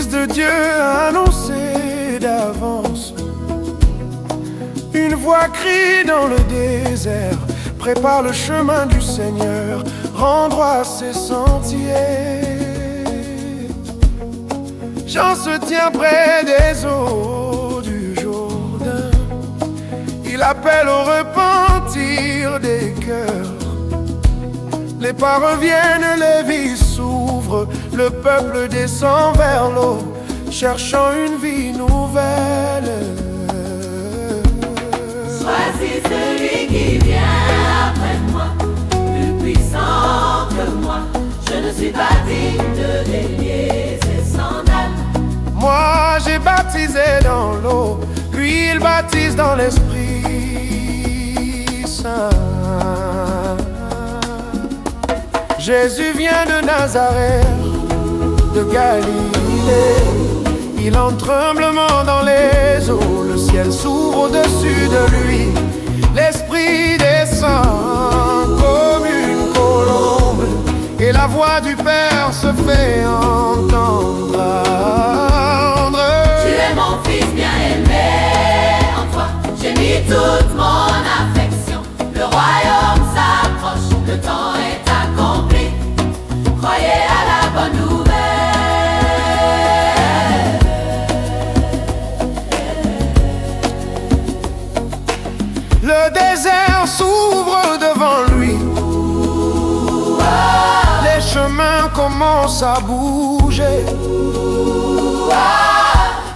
Fils de Dieu annoncé d'avance. Une voix crie dans le désert, prépare le chemin du Seigneur, rend droit ses sentiers. Jean se tient près des eaux du Jourdain, il appelle au repentir des cœurs. Les pas reviennent, les vies s'ouvrent, le peuple descend vers l'eau, cherchant une vie nouvelle. Choisis celui qui vient après moi, plus puissant que moi. Je ne suis pas digne de délier ses sandales. Moi j'ai baptisé dans l'eau, lui il baptise dans l'Esprit Saint. Jésus vient de Nazareth, de Galilée. Il entre humblement dans les eaux, le ciel s'ouvre au-dessus de lui. L'Esprit descend comme une colombe, et la voix du Père se fait entendre. Tu es mon fils bien-aimé, en toi j'ai mis toute mon affection. Le royaume s'approche, le temps est accompli. Croyez à la bonne nouvelle. Le désert s'ouvre devant lui. Les chemins commencent à bouger.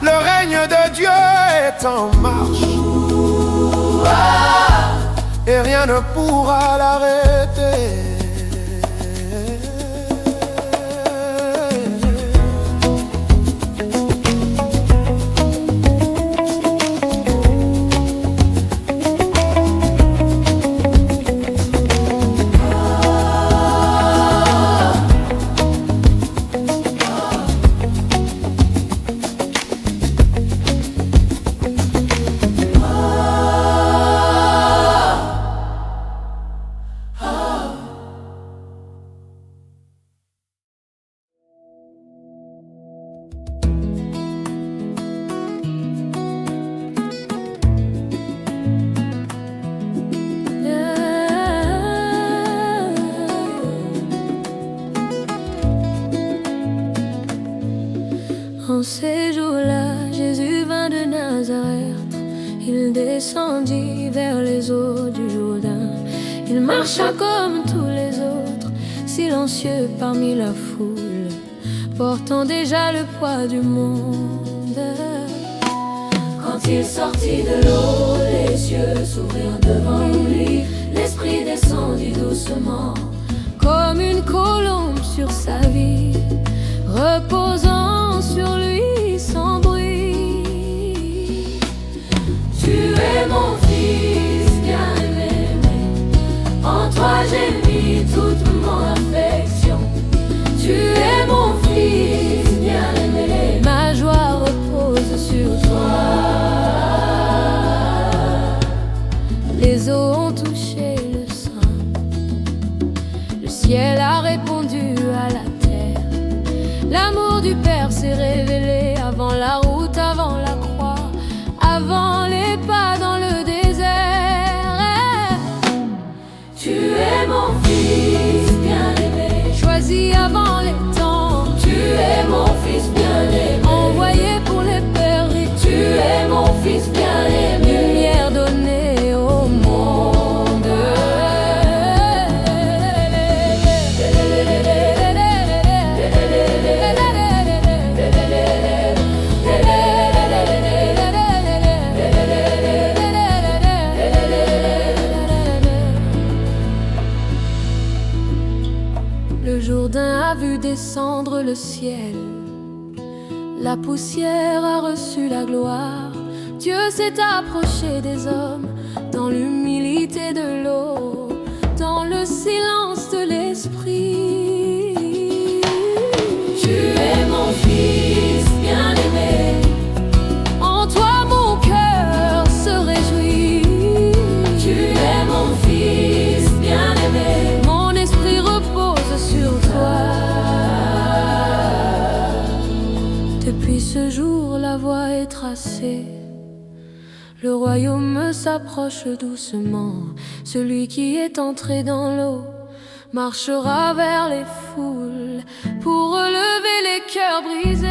Le règne de Dieu est en marche, et rien ne pourra l'arrêter. En ces jours-là, Jésus vint de Nazareth. Il descendit vers les eaux du Jourdain. Il marcha comme tous les autres, silencieux parmi la foule, portant déjà le poids du monde. Quand il sortit de l'eau, les cieux s'ouvrirent devant lui. L'Esprit descendit doucement, comme une colombe sur sa vie, reposant sur lui sans bruit. Tu es mon fils bien-aimé, en toi j'ai mis toute mon affection. Tu es mon fils bien-aimé, ma joie repose sur toi. Les eaux ont touché le sein, le ciel a répondu à la terre. L'amour du Père s'est révélé avant la route, avant la croix, avant les pas dans le désert. Tu es mon fils bien-aimé, Choisi avant les temps, tu es mon fils bien-aimé, envoyé pour les perdus. tu es mon fils bien-aimé, Lumière donnée au monde. Le Jourdain a vu descendre le ciel, la poussière a reçu la gloire. Dieu s'est approché des hommes dans l'humilité de l'eau, dans le silence de l'esprit. tu es mon fils bien-aimé, En toi mon cœur se réjouit. tu es mon fils bien-aimé, Mon esprit repose sur toi. De Depuis ce jour, la voie est tracée. Le royaume s'approche doucement. Celui qui est entré dans l'eau marchera vers les foules pour relever les cœurs brisés.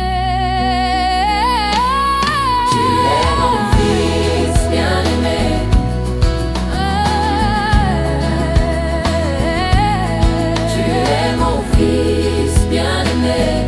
Tu es mon fils bien-aimé. Tu es mon fils bien-aimé.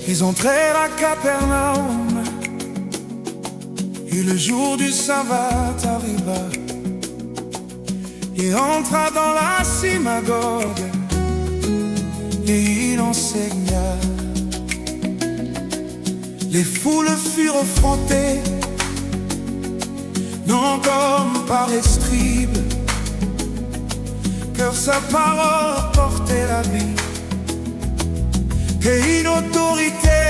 Ils entrèrent à Capernaum et le jour du sabbat arriva. Il entra dans la synagogue et il enseigna. Les foules furent frottées, non comme par estribe, car sa parole portait la vie. Et une autorité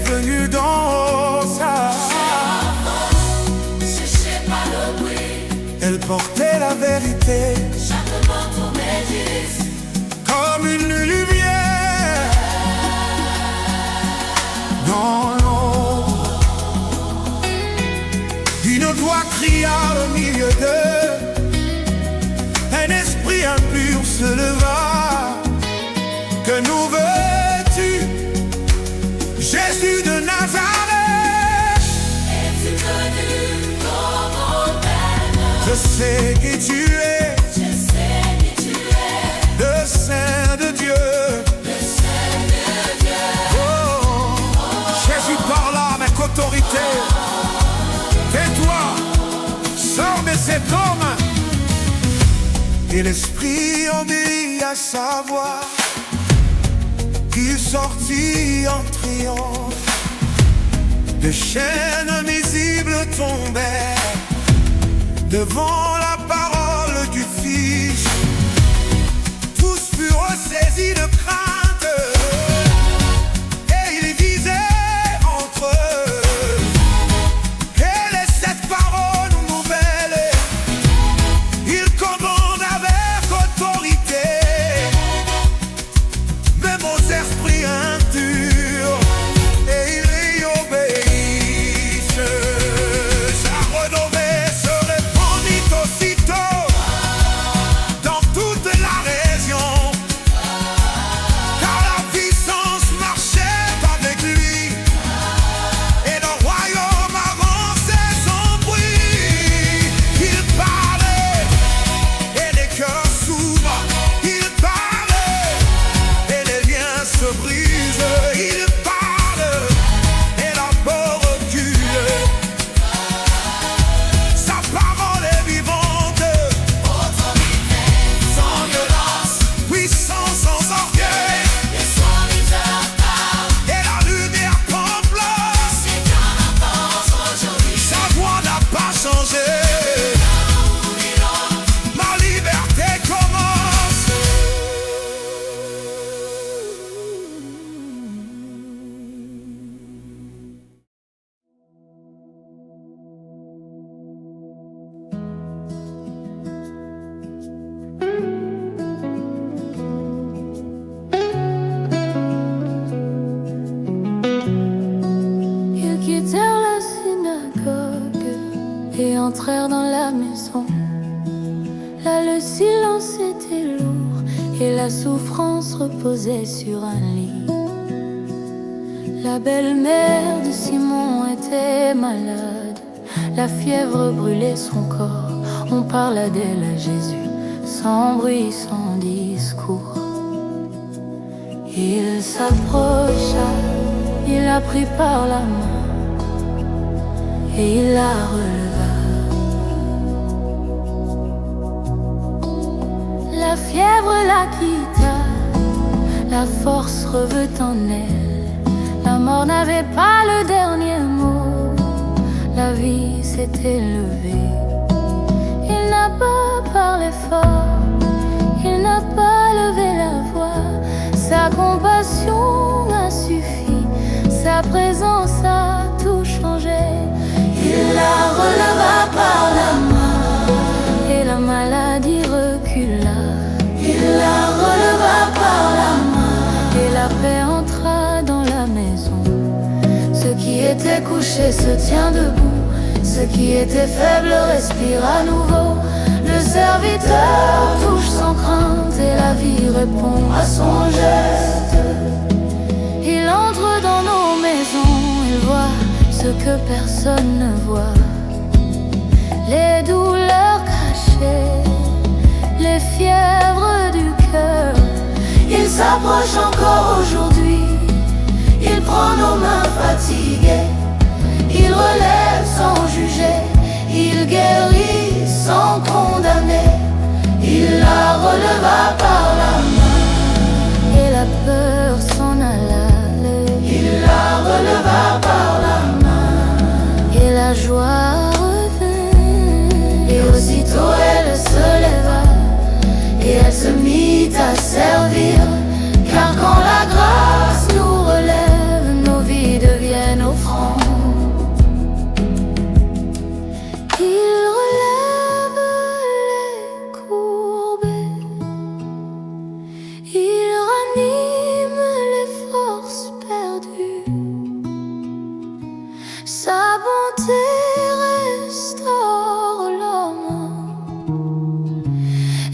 venue d'en haut, Séché par le bruit, elle portait la vérité chaque manteau médise, comme une lumière dans l'eau. Une voix cria au milieu d'eux, un esprit impur se leva. Que nous veux-tu, Jésus de Nazareth? es-tu venu comme mon Père? Je sais qui tu es, Je sais qui tu es, le Saint de Dieu. le Saint de Dieu. Oh, Jésus parla avec autorité. Tais-toi, sors de cet homme. Et l'esprit obéit à sa voix. Il sortit en triomphe. Des chaînes invisibles tombèrent devant la parole du Fils. Tous furent saisis de crainte et ils disaient entre eux: quelle est cette parole nouvelle? Ils commandent avec autorité, même aux esprits impurs, et ils y obéissent. Sa renommée se répandit aussitôt dans toute la région, car la puissance marchait avec lui, et le royaume avançait sans bruit. Il parlait, et les cœurs s'ouvrent. Il parlait, et les liens se brisent. Il parle, et la peur recule. Sa parole est vivante, Sans violence, puissance sans orgueil, les serviteurs parlent, et la lumière prend place. c'est qu'un avance aujourd'hui. Sa voix n'a pas changé. Ma liberté commence. Ils quittèrent la synagogue et entrèrent dans la maison. Là, le silence était lourd et la souffrance reposait sur un lit. La belle-mère de Simon était malade, la fièvre brûlait son corps. On parla d'elle à Jésus, sans bruit, sans discours. Il s'approcha, il la prit par la main et il la releva. La fièvre la quitta, la force revint en elle. La mort n'avait pas le dernier mot, la vie s'était levée. Il n'a pas parlé fort, il n'a pas levé la voix. Sa compassion a suffi, sa présence a tout changé. Il la releva par la main et la maladie recula. Il la releva par la main et la paix entra dans la maison. Ce qui était couché se tient debout, ce qui était faible respire à nouveau. Le serviteur touche sans crainte et la vie répond à son geste. Il entre dans nos maisons, il voit ce que personne ne voit. Les douleurs cachées, les fièvres du cœur. Il s'approche encore aujourd'hui, il prend nos mains fatiguées. Il relève sans juger, il guérit sans condamner. Il la releva par la main et la peur s'en alla. Il la releva par la main et la joie revint. Et aussitôt elle se leva et elle se mit à servir. Car quand la grâce nous relève, nos vies deviennent offrandes. Il relève les courbés, il ranime les forces perdues. Sa bonté restaure l'homme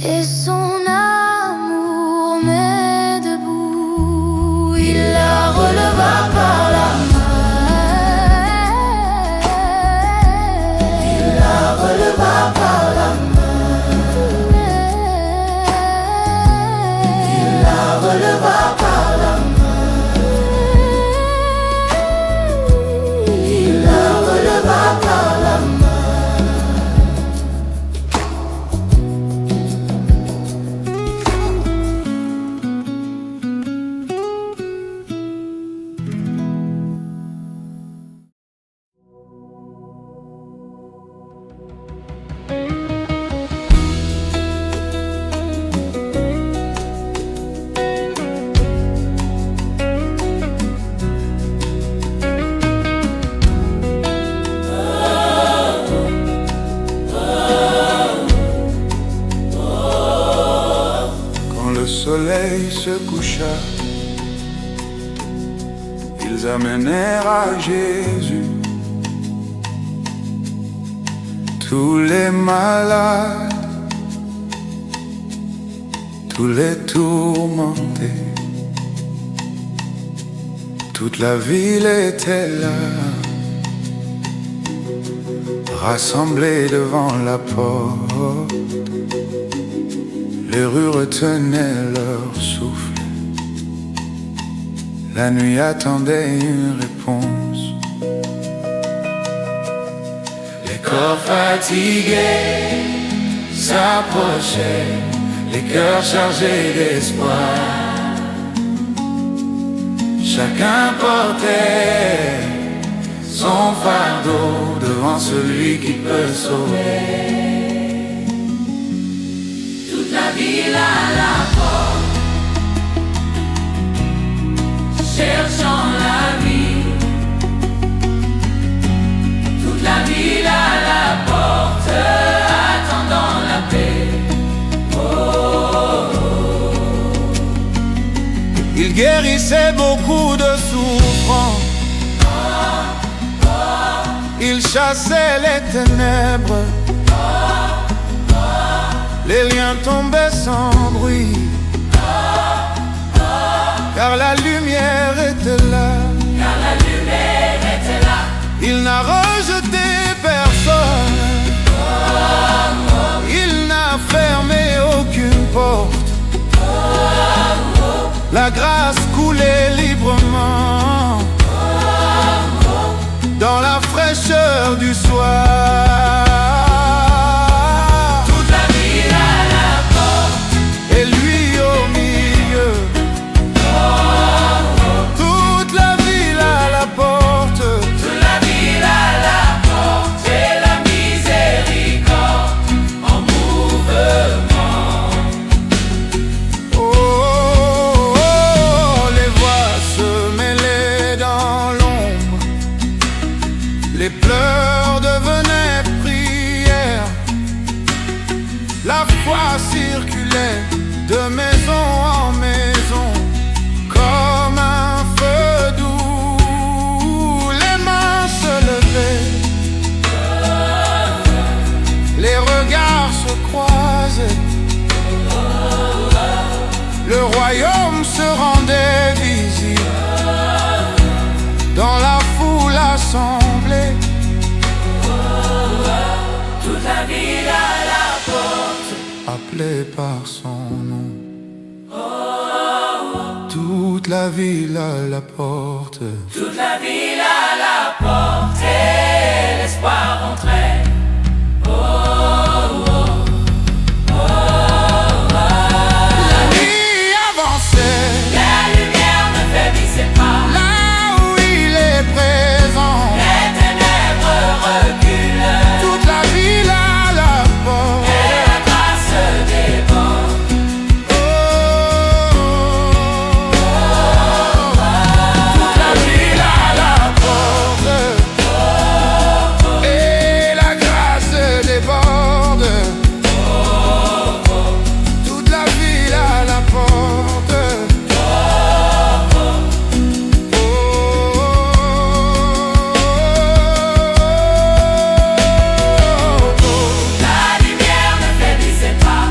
et son amour met debout. Il la releva par la main, il la releva par la main, il la releva par la main, il la releva par la main. Quand le soleil se coucha, ils amenèrent à Jésus tous les malades, tous les tourmentés. Toute la ville était là, rassemblée devant la porte. Les rues retenaient leur souffle, la nuit attendait une réponse. Les corps fatigués s'approchaient, les cœurs chargés d'espoir. Chacun portait son fardeau devant celui qui peut sauver. Toute la ville à la porte, cherchant la vie. Toute la ville à la porte, attendant la paix. Il guérissait beaucoup de souffrants, il chassait les ténèbres. Les liens tombaient sans bruit, car la lumière était là. Il n'a rejeté personne, il n'a fermé aucune porte. La grâce coulait librement dans la fraîcheur du par son nom. Toute la ville à la porte. Toute la ville à la porte et l'espoir entrait. Oh, oh, oh, oh. La nuit avançait, La lumière ne faiblissait pas. là où il est présent. Les ténèbres reculent Toute la ville à la porte. et la grâce déborde. Toute la ville à la porte. Et la grâce déborde. Toute la ville à la porte. La lumière ne faiblissait pas.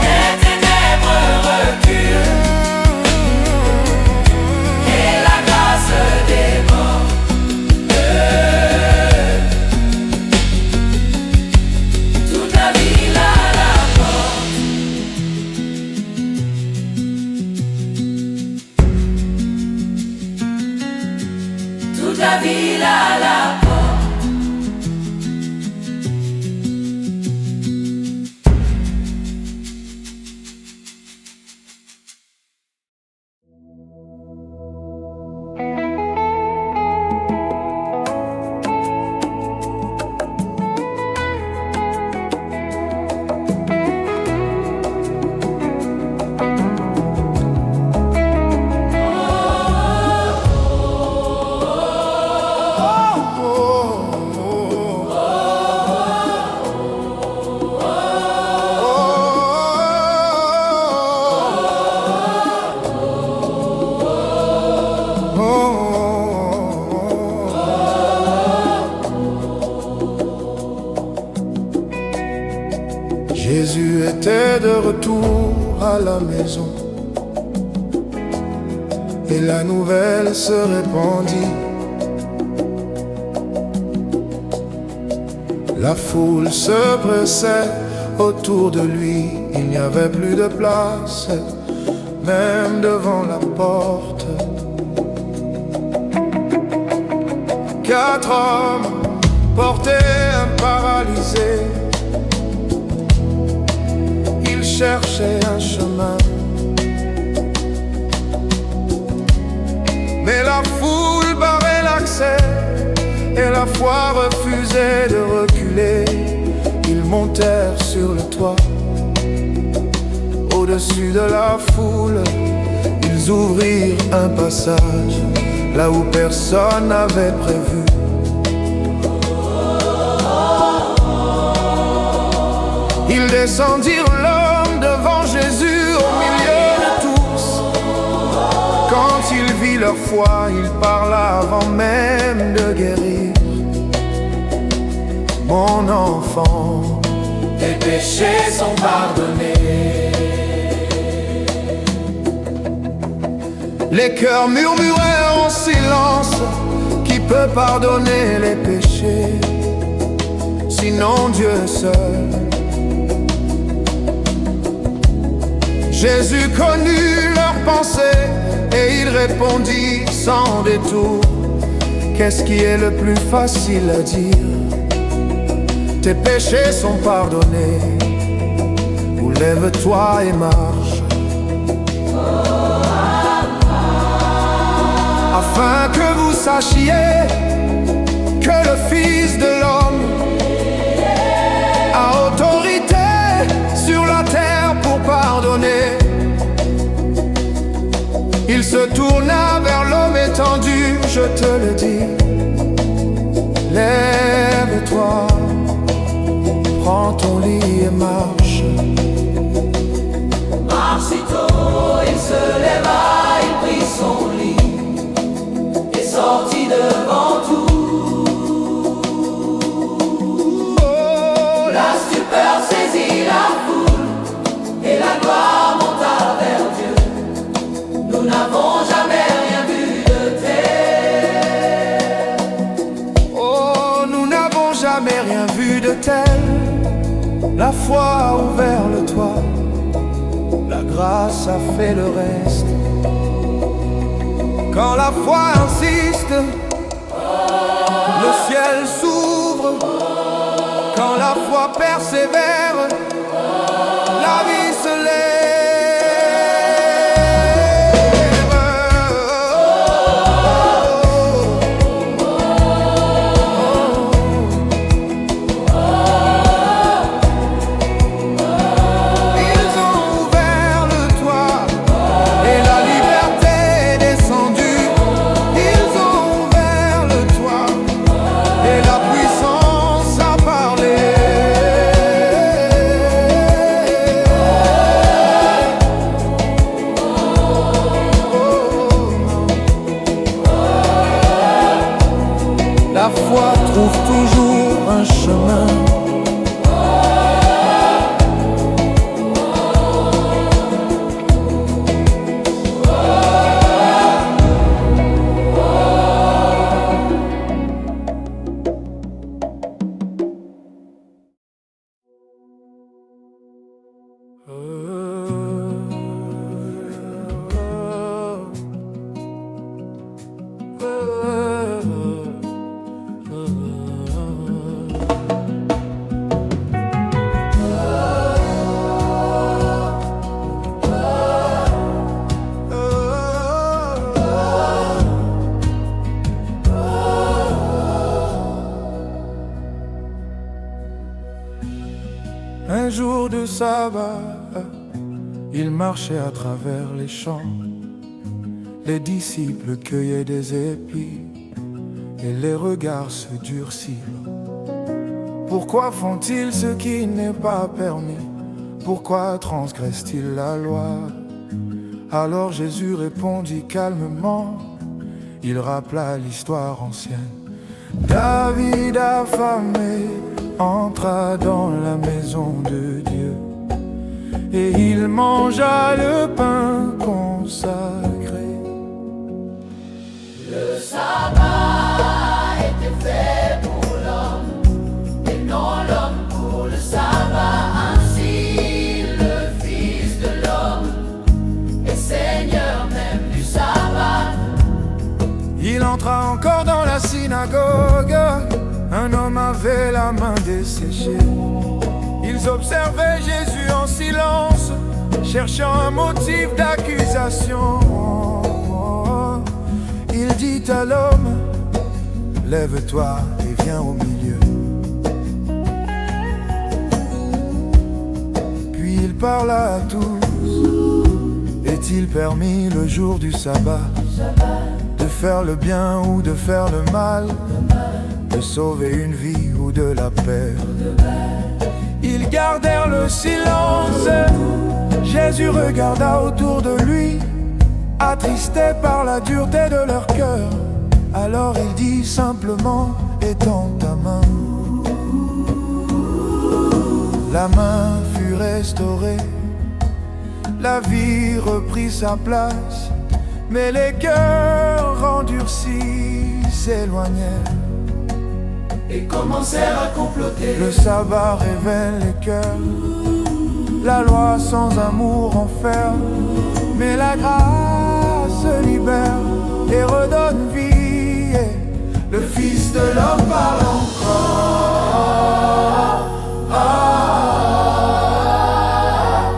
Les ténèbres reculent et la grâce déborde. Toute la ville à la porte. Toute la ville à la porte. Jésus était de retour à la maison et la nouvelle se répandit. La foule se pressait autour de lui, il n'y avait plus de place, même devant la porte. 4 hommes portaient un paralysé. Ils cherchaient un chemin, mais la foule barrait l'accès et la foi refusait de reculer. Ils montèrent sur le toit. Au-dessus de la foule, ils ouvrirent un passage là où personne n'avait prévu. Ils descendirent l'homme devant Jésus au milieu de tous. Quand il vit leur foi, il parla avant même de guérir. Mon enfant, Tes péchés sont pardonnés. les cœurs murmuraient en silence. Qui peut pardonner les péchés, sinon Dieu seul? Jésus connut leurs pensées et il répondit sans détour. Qu'est-ce qui est le plus facile à dire? Tes péchés sont pardonnés. Ou lève-toi et marche, afin que vous sachiez que le Fils de l'homme a autorité sur la terre pour pardonner. Il se tourna vers l'homme étendu, je te le dis. Lève-toi, prends ton lit et marche. Aussitôt il se leva, il prit son lit et sortit devant tout. La stupeur saisit la foule et la gloire monta vers Dieu. Nous n'avons jamais rien vu de tel. Oh, nous n'avons jamais rien vu de tel. La foi a ouvert le toit, la grâce a fait le reste. Quand la foi insiste, le ciel s'ouvre. Quand la foi persévère, la vie se lève. Ils ont ouvert le toit et la liberté est descendue. Ils ont ouvert le toit et la puissance a parlé. La foi trouve toujours un chemin. Un jour de sabbat, il marchait à travers les champs. Les disciples cueillaient des épis et les regards se durcirent. Pourquoi font-ils ce qui n'est pas permis? Pourquoi transgressent-ils la loi? Alors Jésus répondit calmement, il rappela l'histoire ancienne. David affamé entra dans la maison de Dieu et il mangea le pain consacré. Le sabbat était fait pour l'homme et non l'homme pour le sabbat. Ainsi le Fils de l'homme est Seigneur même du sabbat. Il entra encore dans la synagogue. Un homme avait la main desséchée. Ils observaient Jésus en silence, cherchant un motif d'accusation. Il dit à l'homme, lève-toi et viens au milieu. Puis il parla à tous. Est-il permis le jour du sabbat de faire le bien ou de faire le mal, de sauver une vie ou de la perdre? Ils gardèrent le silence. Jésus regarda autour de lui, attristé par la dureté de leur cœur. Alors il dit simplement, étends ta main. La main fut restaurée, la vie reprit sa place, mais les cœurs endurcis s'éloignèrent Et commencèrent à comploter. Le sabbat révèle les cœurs, la loi sans amour enferme, mais la grâce libère et redonne vie. Et le Fils de l'homme parle encore,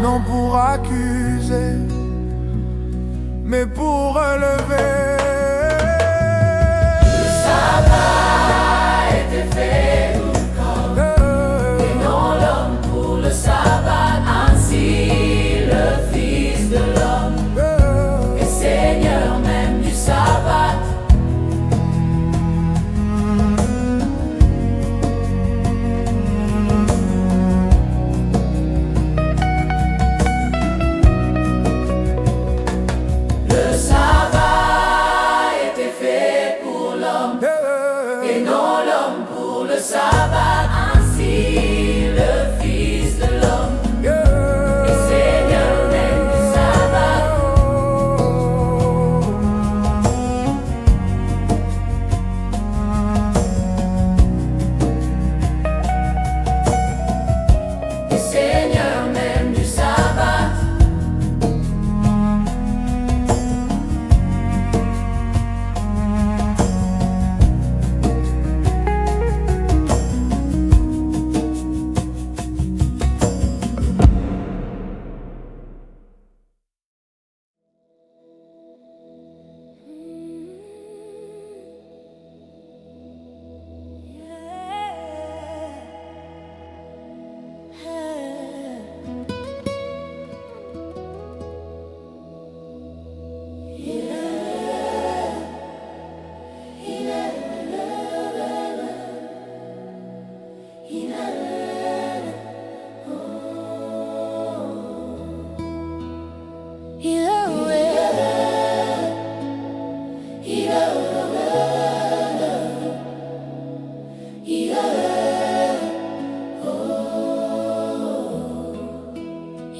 non pour accuser, mais pour relever.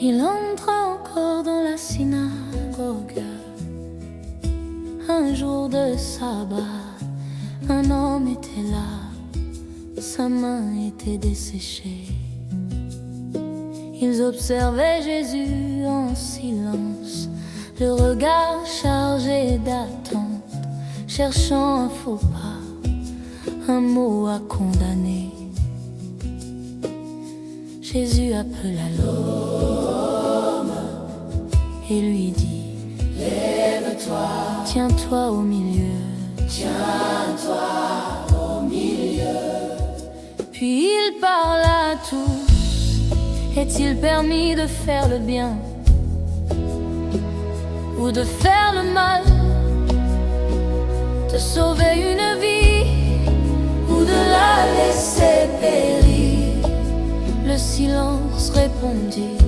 Il entra encore dans la synagogue. Un jour de sabbat, un homme était là, sa main était desséchée. Ils observaient Jésus en silence, le regard chargé d'attente, cherchant un faux pas, un mot à condamner. Jésus appela l'homme et lui dit: lève-toi, tiens-toi au milieu, tiens-toi au milieu. Puis il parla à tous: est-il permis de faire le bien ou de faire le mal, de sauver une vie ou de la laisser périr? Le silence répondit.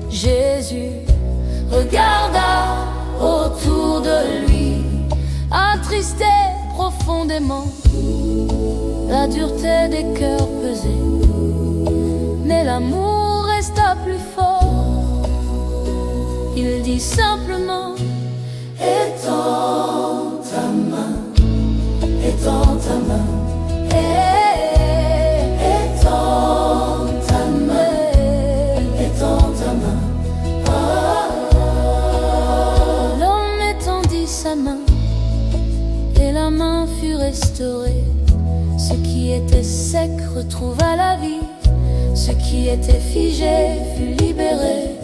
Jésus regarda autour de lui, attristé profondément. La dureté des cœurs pesait, mais l'amour resta plus fort. Il dit simplement: étends ta main, étends ta main. Étends ta main, étends ta main. L'homme étendit sa main, et la main fut restaurée. Ce qui était sec retrouva la vie, ce qui était figé fut libéré.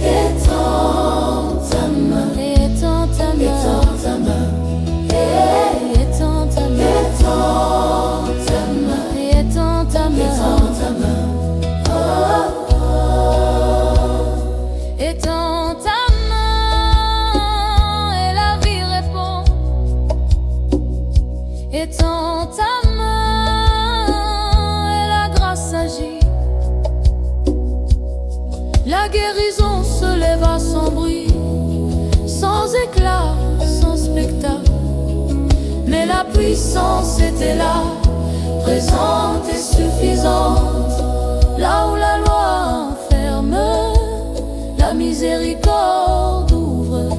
Étends ta main, étends ta main, étends ta main, étends ta main, étends ta main, étends ta main, étends ta main, oh, oh. Étends ta main et la vie répond. Étends ta main et la grâce agit. La guérison se leva sans bruit, sans éclat, sans spectacle. Mais la puissance était là, présente et suffisante. Là où la loi enferme, la miséricorde ouvre.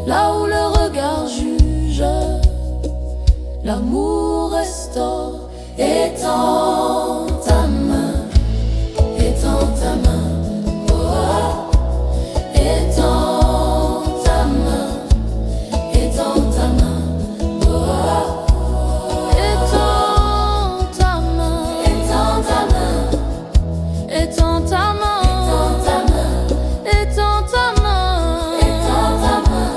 Là où le regard juge, l'amour restaure. Étends ta main, étends ta main, oh, étends ta main, étends ta main, oh, étends ta main, étends ta main, étends ta main, étends ta main, étends ta main, étends ta main,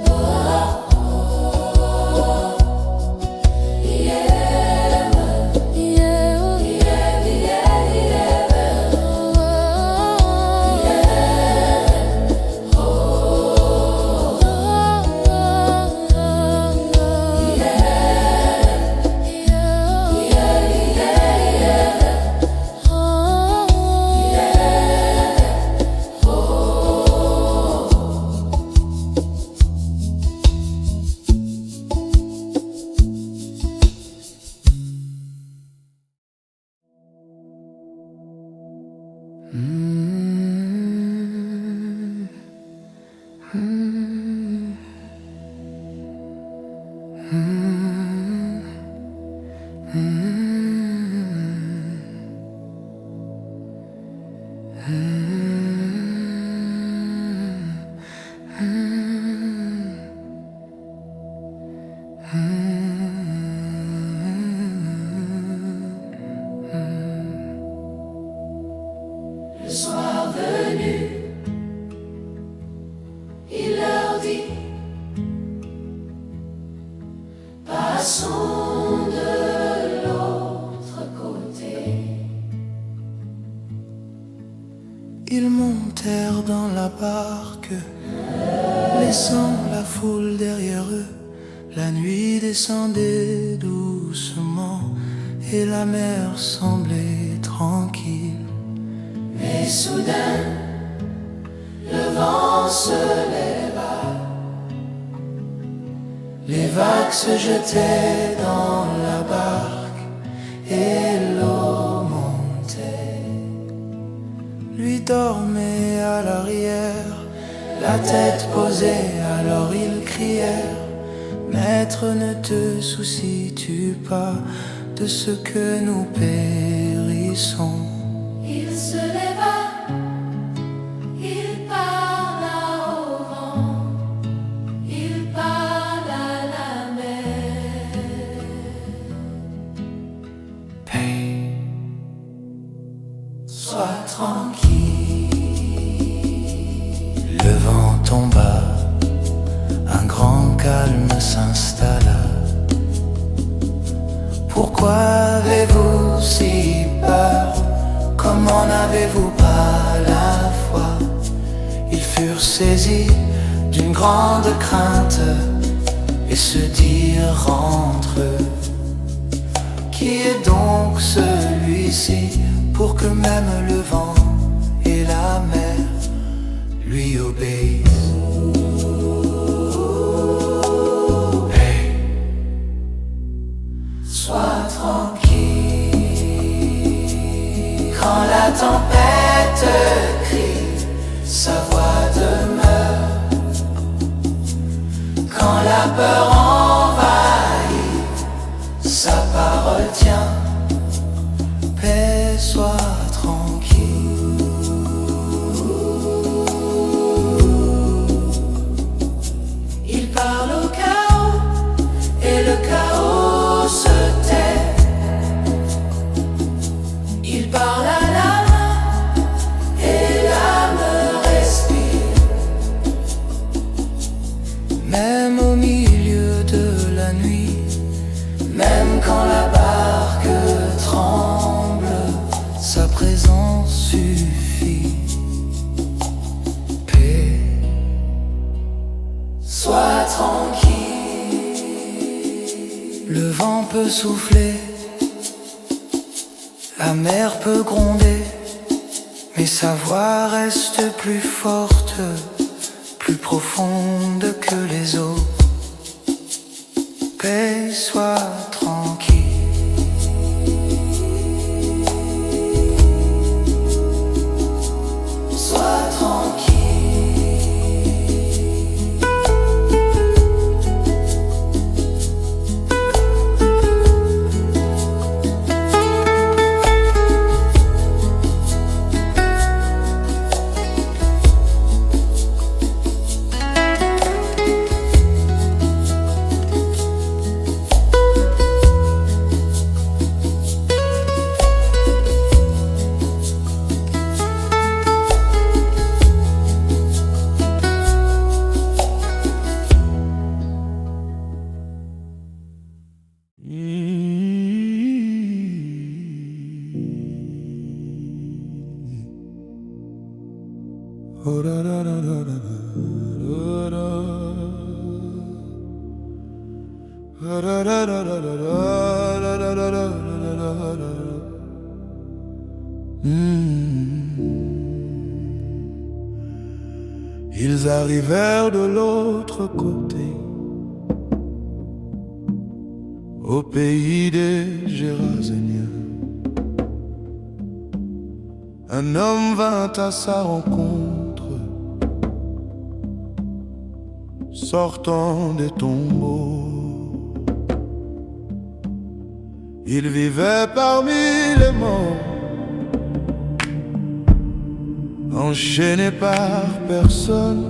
oh, oh, yeah, yeah, yeah, yeah, yeah, oh, oh, Le soir venu, il leur dit: passons de l'autre côté. Ils montèrent dans la barque, laissant la foule derrière eux. La nuit descendait doucement et la mer semblait tranquille. Mais soudain, le vent se leva, Les vagues se jetaient dans la barque et l'eau montait. dormait à l'arrière, la tête posée, alors ils crièrent: Maître, ne te soucies-tu pas de ce que nous périssons? Il se leva, il parla au vent, il parla à la mer. Paix, sois tranquille. Le vent tomba, un grand calme s'installa. Pourquoi avez-vous si peur? Comment n'avez-vous pas la foi? Ils furent saisis d'une grande crainte et se dirent entre eux: Qui est donc celui-ci pour que même le vent et la mer lui obéissent? Hey, sois tranquille. Quand la tempête crie, sa voix demeure. Quand la peur envahit, sa parole tient. Paix, sois tranquille. Il parle au chaos et le chaos se tait. Il parle à l'âme et l'âme respire. Même au milieu de la nuit, même quand la barque tremble, sa présence suffit. Paix, sois tranquille. Le vent peut souffler, la mer peut gronder, mais sa voix reste plus forte, plus profonde que les eaux. Paix, sois tranquille. Sois tranquille. Ils arrivèrent de l'autre côté, au pays des Géraséniens. Un homme vint à sa rencontre, sortant des tombeaux. Il vivait parmi les morts, enchaîné par personne.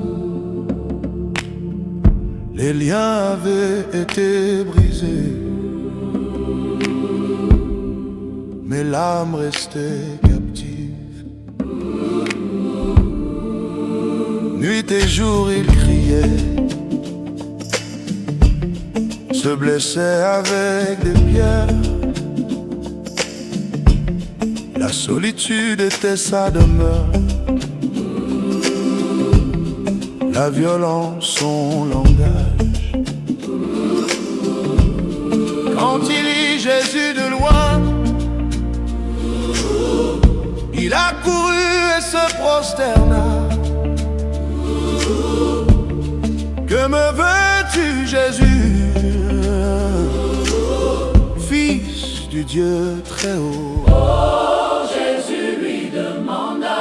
Les liens avaient été brisés, mais l'âme restait captive. Nuit et jour il criait, se blessait avec des pierres. La solitude était sa demeure, la violence son langage. Quand il vit Jésus de loin, il accourut et se prosterna. Que me veux-tu, Jésus, Fils du Dieu très haut? Oh, Jésus lui demanda,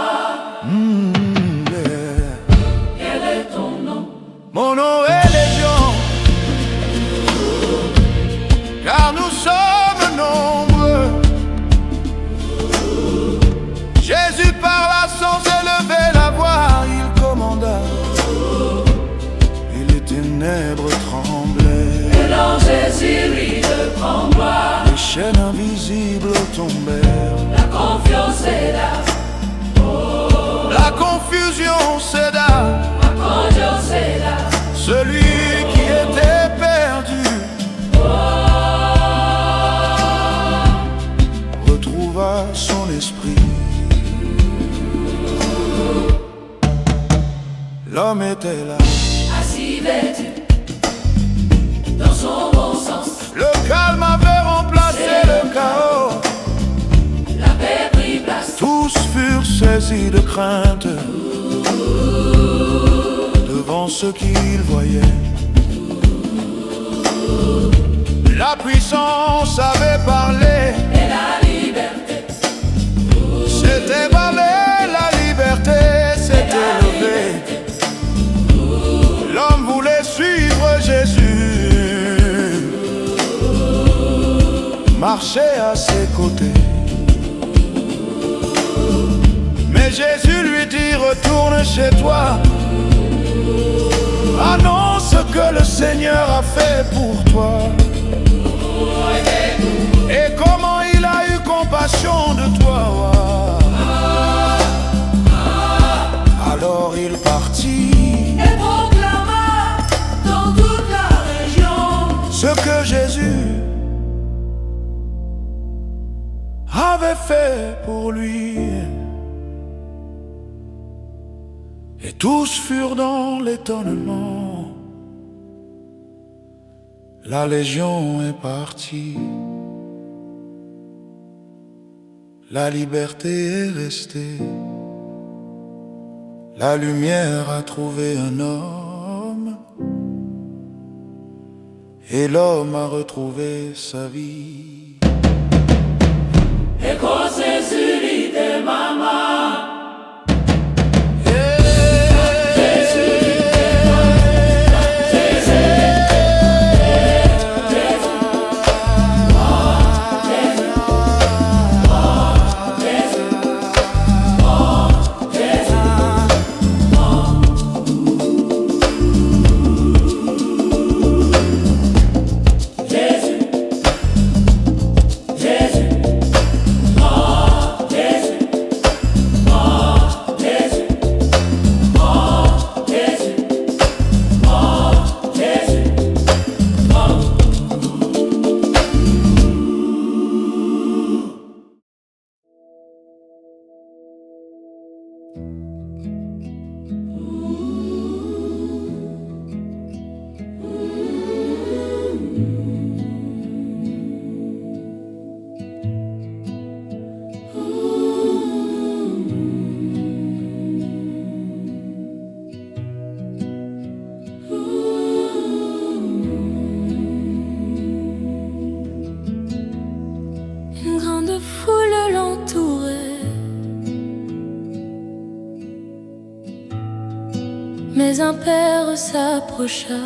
Saint-Esprit. L'homme était là, assis vêtu dans son bon sens. le calme avait remplacé le chaos. La paix prit place. Tous furent saisis de crainte devant ce qu'ils voyaient. La puissance avait parlé Et la liberté s'était parlé, la liberté s'était levée. L'homme voulait suivre Jésus, marcher à ses côtés. Mais Jésus lui dit, retourne chez toi, annonce ce que le Seigneur a fait pour toi. Et comment il a eu compassion de toi. Alors il partit et proclama dans toute la région ce que Jésus avait fait pour lui. Et tous furent dans l'étonnement. La légion est partie, la liberté est restée, la lumière a trouvé un homme, et l'homme a retrouvé sa vie. et cause de maman. Mais un père s'approcha.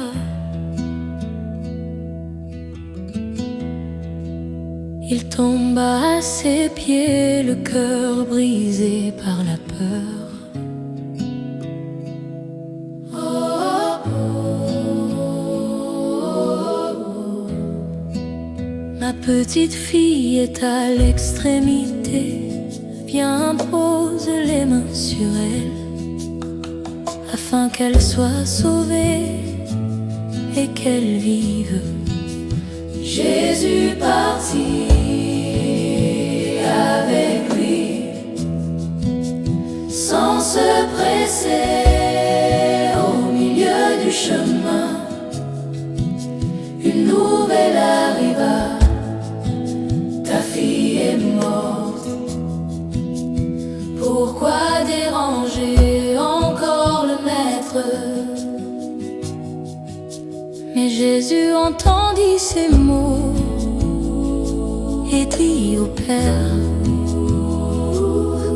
Il tomba à ses pieds, le cœur brisé par la peur. Ma petite fille est à l'extrémité. Viens, pose les mains sur elle, afin qu'elle soit sauvée et qu'elle vive. Jésus partit avec lui, sans se presser au milieu du chemin. Une nouvelle arriva, ta fille est morte. Pourquoi déranger encore le maître? Mais Jésus entendit ces mots et dit au Père: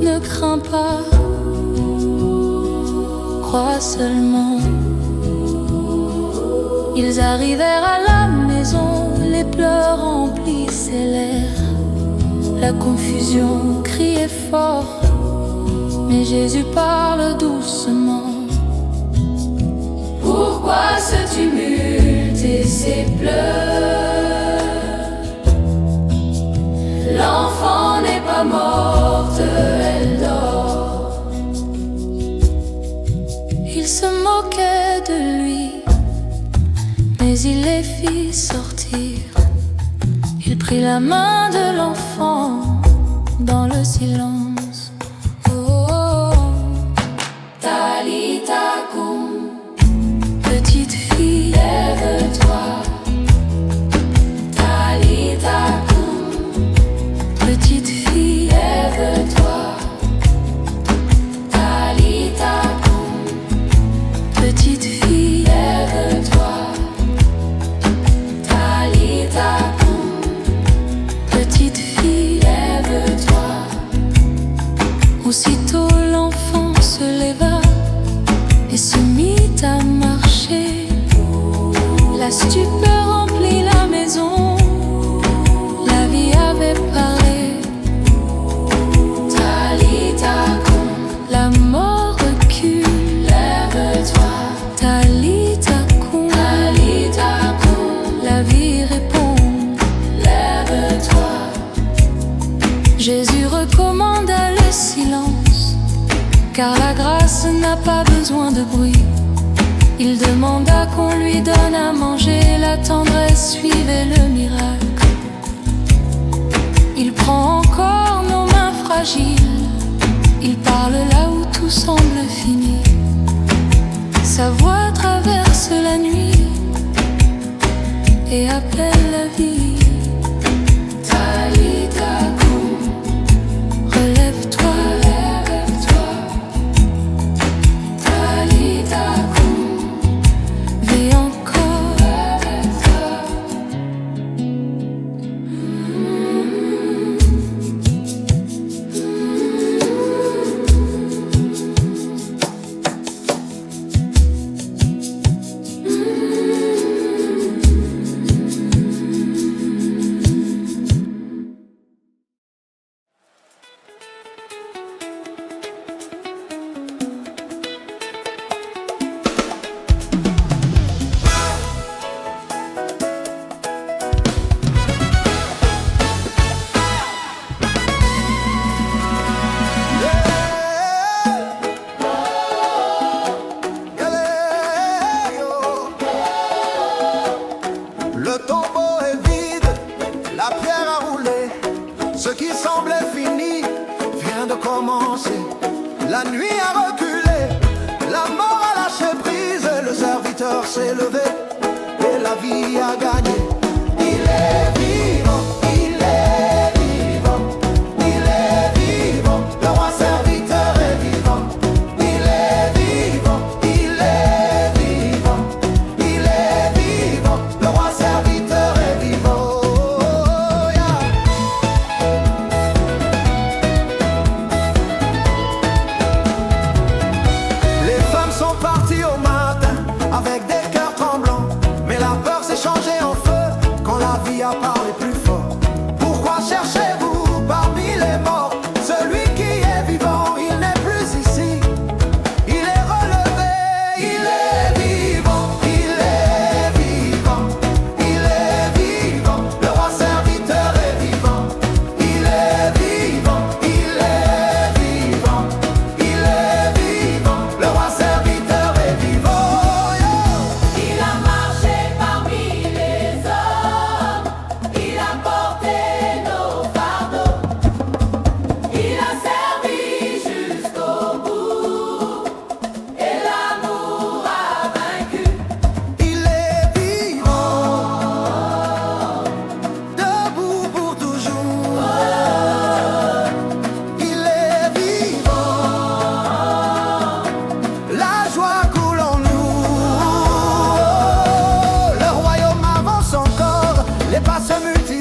ne crains pas, crois seulement. Ils arrivèrent à la maison, les pleurs remplissaient l'air, la confusion criait fort, mais Jésus parle doucement. Pourquoi ce tumulte et ces pleurs? L'enfant n'est pas morte, elle dort. Il se moquait de lui, mais il les fit sortir. Il prit la main de l'enfant dans le le silence. Oh, oh, oh. Talita Koum, petite fille, lève-toi. Talita Koum, petite fille, lève-toi. Talita Koum, petite fille, lève-toi. Talita Koum, petite fille, lève-toi. Aussitôt l'enfant se leva et se mit à marcher. La stupeur remplit la maison, la vie avait parlé. Talita Koum, la mort recule, lève-toi. Talita Koum, Talita Koum, la vie répond, lève-toi. Jésus recommanda le silence, car la grâce n'a pas besoin de bruit. Il demanda qu'on lui donne à manger, la tendresse suivait le miracle. Il prend encore nos mains fragiles, il parle là où tout semble fini. Sa voix traverse la nuit et appelle la vie. Talita Koum, relève-toi, lève-toi. Talita Koum, vis encore, lève-toi. Le tombeau est vide, la pierre a roulé. Ce qui semblait fini vient de commencer. La nuit a reculé, la mort a lâché prise. Le serviteur s'est levé et la vie a gagné. Il est vivant, il est vivant, il est vivant. Le roi serviteur est vivant. Il est vivant, il est vivant, il est vivant. Le roi serviteur est vivant. Oh, yeah. Les femmes sont parties au matin avec des cœurs tremblants, mais la peur s'est changée en feu quand la vie a parlé plus fort. Pourquoi cherchez-vous parmi les morts celui qui est vivant? Il n'est plus ici, il est relevé. Il est vivant, il est vivant, il est vivant. Le roi serviteur est vivant. Il est vivant, il est vivant, il est vivant. Le roi serviteur est vivant. Yeah. Il a marché parmi les hommes, il a porté nos fardeaux, il a servi jusqu'au bout, et l'amour a vaincu. Il est vivant, debout pour toujours. Il est vivant, la joie coule en nous. Le royaume avance encore, les pas se multiplient.